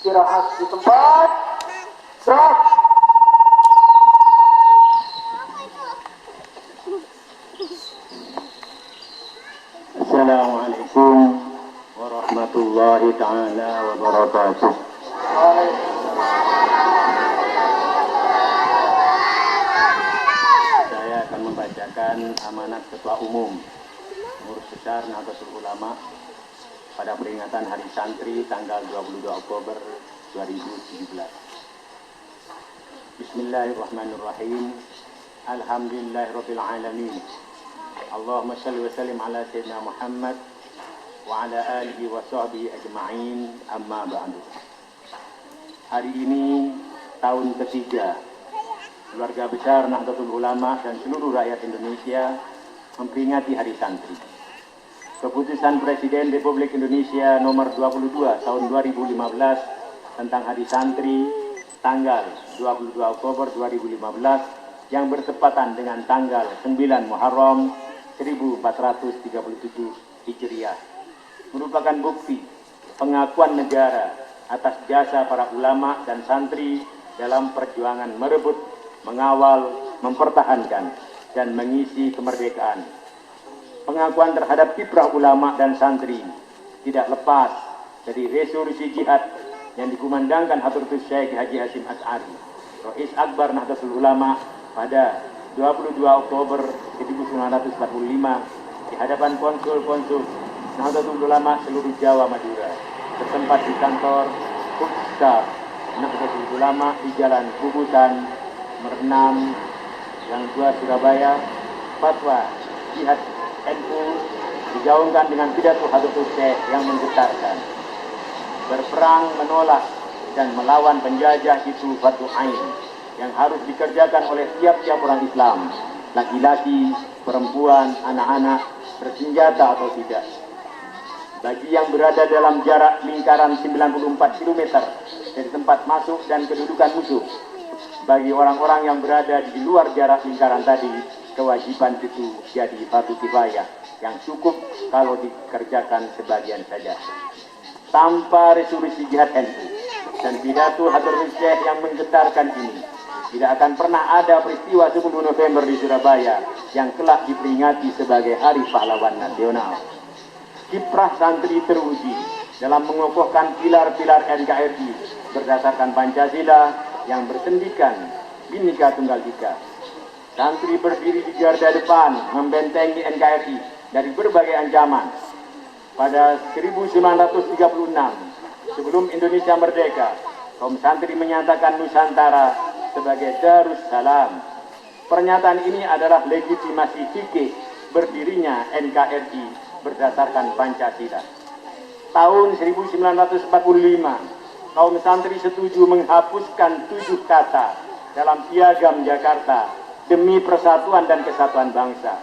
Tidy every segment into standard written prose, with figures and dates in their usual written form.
Istirahat di tempat. Stop. Assalamualaikum warahmatullahi ta'ala wabarakatuh. Saya akan membacakan amanat Ketua Umum Pengurus Besar Nahdlatul Ulama pada peringatan Hari Santri tanggal 22 Oktober 2017. Bismillahirrahmanirrahim. Alhamdulillahirabbil alamin. Allahumma shalli wa sallim ala sayyidina Muhammad wa ala alihi wa sahbihi ajma'in, amma ba'du. Hari ini tahun ketiga keluarga besar Nahdlatul Ulama dan seluruh rakyat Indonesia memperingati Hari Santri. Keputusan Presiden Republik Indonesia nomor 22 tahun 2015 tentang Hari Santri tanggal 22 Oktober 2015 yang bertepatan dengan tanggal 9 Muharram 1437 Hijriah merupakan bukti pengakuan negara atas jasa para ulama dan santri dalam perjuangan merebut, mengawal, mempertahankan, dan mengisi kemerdekaan. Pengakuan terhadap kiprah ulama dan santri tidak lepas dari resolusi jihad yang dikumandangkan Hadratus Syekh Haji Hasyim Asy'ari, Rais Akbar Nahdlatul Ulama pada 22 Oktober 1945 di hadapan konsul-konsul Nahdlatul Ulama seluruh Jawa Madura, bertempat di kantor Pusat Nahdlatul Ulama di Jalan Kubutan nomor 6 yang 2 Surabaya. Fatwa jihad NU digaungkan dengan pidato Hadratus Syekh yang menggetarkan. Berperang, menolak, dan melawan penjajah itu fardu ain yang harus dikerjakan oleh tiap-tiap orang Islam, laki-laki, perempuan, anak-anak, bersenjata atau tidak. Bagi yang berada dalam jarak lingkaran 94 km dari tempat masuk dan kedudukan musuh, bagi orang-orang yang berada di luar jarak lingkaran tadi, kewajiban itu jadi fardu kifayah yang cukup kalau dikerjakan sebagian saja. Tanpa resolusi jihad NU dan pidato Hadratus Syekh yang menggetarkan ini, tidak akan pernah ada peristiwa 10 November di Surabaya yang kelak diperingati sebagai Hari Pahlawan Nasional. Kiprah santri teruji dalam mengokohkan pilar-pilar NKRI berdasarkan Pancasila yang bersendikan Bhinneka Tunggal Ika. Santri berdiri di garda depan membentengi NKRI dari berbagai ancaman. Pada 1936, sebelum Indonesia merdeka, kaum santri menyatakan Nusantara sebagai Darussalam. Pernyataan ini adalah legitimasi fikih berdirinya NKRI berdasarkan Pancasila. Tahun 1945, kaum santri setuju menghapuskan 7 kata dalam Piagam Jakarta demi persatuan dan kesatuan bangsa.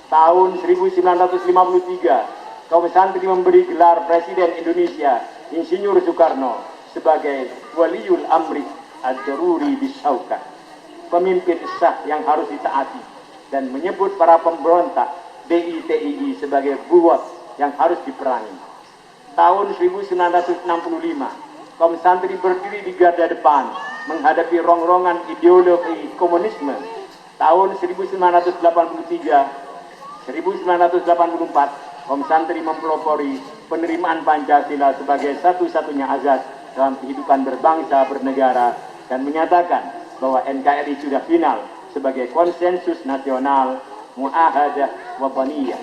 Tahun 1953, kaum santri memberi gelar Presiden Indonesia Insinyur Soekarno sebagai Waliul Amri Ad-Daruri Bisyaukah, pemimpin sah yang harus ditaati, dan menyebut para pemberontak DITII sebagai buwat yang harus diperangi. Tahun 1965, kaum santri berdiri di garda depan menghadapi rongrongan ideologi komunisme. Tahun 1983, 1984, kaum santri mempelopori penerimaan Pancasila sebagai satu-satunya azas dalam kehidupan berbangsa bernegara dan menyatakan bahwa NKRI sudah final sebagai konsensus nasional muahadah wataniyah.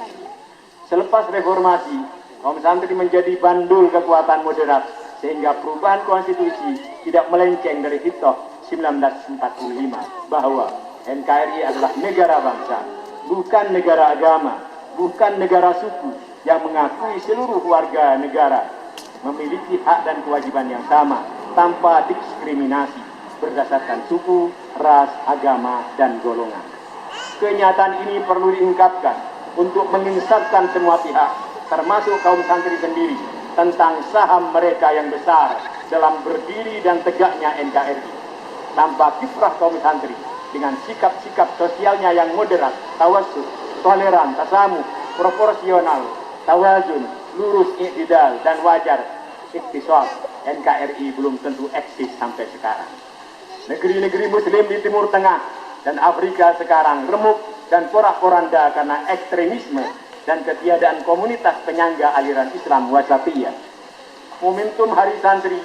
Selepas reformasi, kaum santri menjadi bandul kekuatan moderat sehingga perubahan konstitusi tidak melenceng dari hitoh 1945 bahwa NKRI adalah negara bangsa, bukan negara agama, bukan negara suku, yang mengakui seluruh warga negara memiliki hak dan kewajiban yang sama tanpa diskriminasi berdasarkan suku, ras, agama, dan golongan. Kenyataan ini perlu diungkapkan untuk menginsafkan semua pihak, termasuk kaum santri sendiri, tentang saham mereka yang besar dalam berdiri dan tegaknya NKRI. Tanpa kiprah kaum santri dengan sikap-sikap sosialnya yang moderat, tawassul, toleran, tasamuh, proporsional, tawazun, lurus, i'tidal, dan wajar, iktisad NKRI belum tentu eksis sampai sekarang. Negeri-negeri Muslim di Timur Tengah dan Afrika sekarang remuk dan porak-poranda karena ekstremisme dan ketiadaan komunitas penyangga aliran Islam wasatiyah. Momentum Hari Santri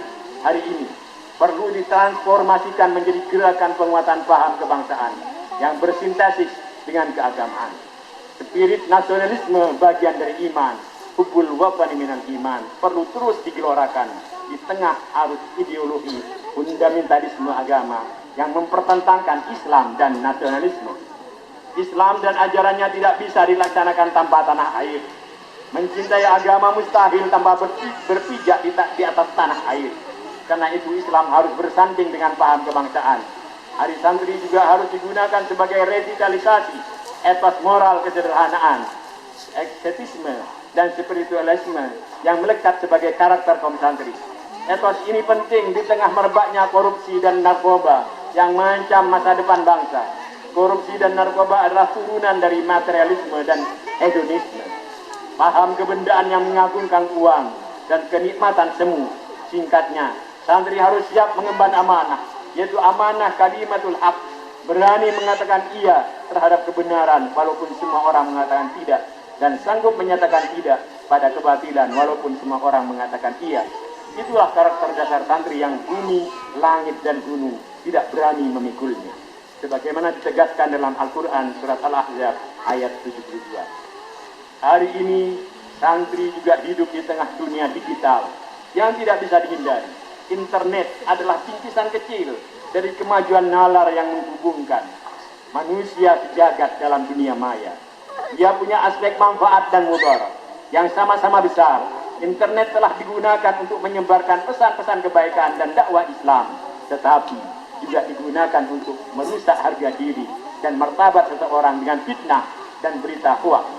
hari ini perlu ditransformasikan menjadi gerakan penguatan paham kebangsaan yang bersintesis dengan keagamaan. Spirit nasionalisme bagian dari iman, hubbul watani minal iman, perlu terus digelorakan di tengah arus ideologi fundamentalisme agama yang mempertentangkan Islam dan nasionalisme. Islam dan ajarannya tidak bisa dilaksanakan tanpa tanah air. Mencintai agama mustahil tanpa berpijak di atas tanah air. Karena itu Islam harus bersanding dengan paham kebangsaan. Hari Santri juga harus digunakan sebagai revitalisasi etos moral kesederhanaan, eksetisme, dan spiritualisme yang melekat sebagai karakter kaum santri. Etos ini penting di tengah merebaknya korupsi dan narkoba yang mengancam masa depan bangsa. Korupsi dan narkoba adalah turunan dari materialisme dan hedonisme. Paham kebendaan yang mengagungkan uang dan kenikmatan semu. Singkatnya, santri harus siap mengemban amanah, yaitu amanah kalimatul haq, berani mengatakan iya terhadap kebenaran walaupun semua orang mengatakan tidak, dan sanggup menyatakan tidak pada kebatilan walaupun semua orang mengatakan iya. Itulah karakter dasar santri yang bumi, langit, dan gunung tidak berani memikulnya. Sebagaimana ditegaskan dalam Al-Quran surat Al-Ahzab ayat 72. Hari ini santri juga hidup di tengah dunia digital yang tidak bisa dihindari. Internet adalah bingkisan kecil dari kemajuan nalar yang menghubungkan manusia sejagat dalam dunia maya. Dia punya aspek manfaat dan mudarat yang sama-sama besar. Internet telah digunakan untuk menyebarkan pesan-pesan kebaikan dan dakwah Islam, tetapi juga digunakan untuk merusak harga diri dan martabat seseorang dengan fitnah dan berita hoax.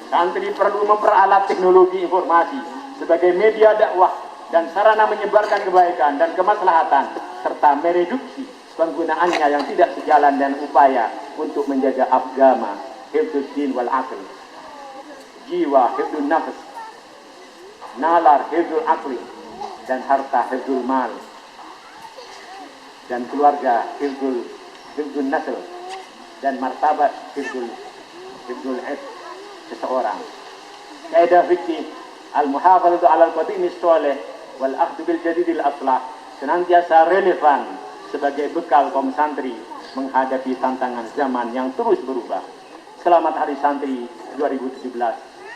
Santri perlu memperalat teknologi informasi sebagai media dakwah dan sarana menyebarkan kebaikan dan kemaslahatan, serta mereduksi penggunaannya yang tidak sejalan dan upaya untuk menjaga agama, hifdzuddin wal aql, jiwa hifdzun nafs, nalar hifdzul aqli, dan harta hifdzul mal, dan keluarga hifdzul nasl, dan martabat hifdzul seseorang. Kaidah fikih al-muhafadzatu 'alal qadimis shalih wal akhdhu bil jadidil aslah senantiasa relevan sebagai bekal kaum santri menghadapi tantangan zaman yang terus berubah. Selamat Hari Santri 2017.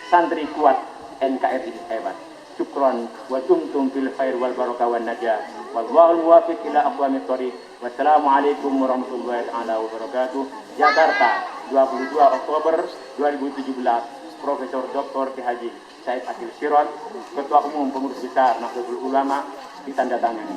Santri kuat, NKRI hebat. Syukron wa tumtum fil khair wal barakah wan najah. Wallahul muwaffiq ila aqwamit thoriq. Wassalamualaikum warahmatullahi wabarakatuh. Jakarta, 22 Oktober 2017. Profesor Dr. Haji Said Akil Sirot, Ketua Umum Pengurus Besar Nahdlatul Ulama, ditandatangani.